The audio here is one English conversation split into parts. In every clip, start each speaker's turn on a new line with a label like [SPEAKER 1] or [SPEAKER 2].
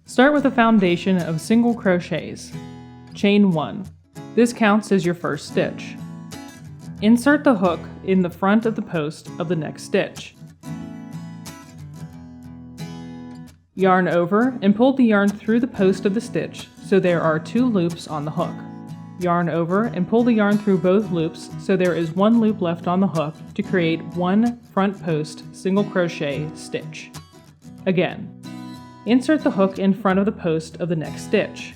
[SPEAKER 1] Start with a foundation of single crochets. Chain 1. This counts as your first stitch. Insert the hook in the front of the post of the next stitch. Yarn over and pull the yarn through the post of the stitch so there are 2 loops on the hook. Yarn over and pull the yarn through both loops so there is 1 loop left on the hook to create 1 front post single crochet stitch. Again, insert the hook in front of the post of the next stitch.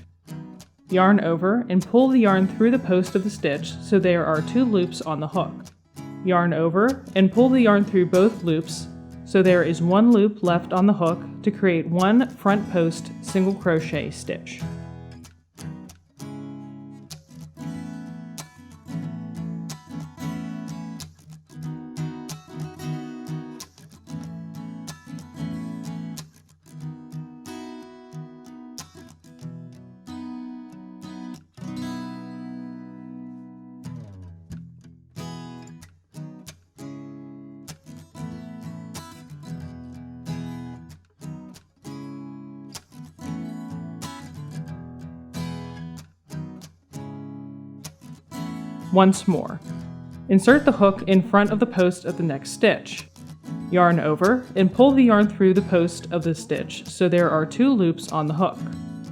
[SPEAKER 1] Yarn over and pull the yarn through the post of the stitch so there are 2 loops on the hook. Yarn over and pull the yarn through both loops so there is 1 loop left on the hook to create 1 front post single crochet stitch. Once more. Insert the hook in front of the post of the next stitch. Yarn over and pull the yarn through the post of the stitch so there are 2 loops on the hook.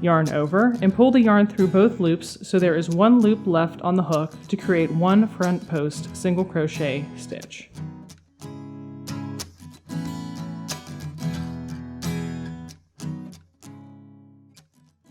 [SPEAKER 1] Yarn over and pull the yarn through both loops so there is 1 loop left on the hook to create 1 front post single crochet stitch.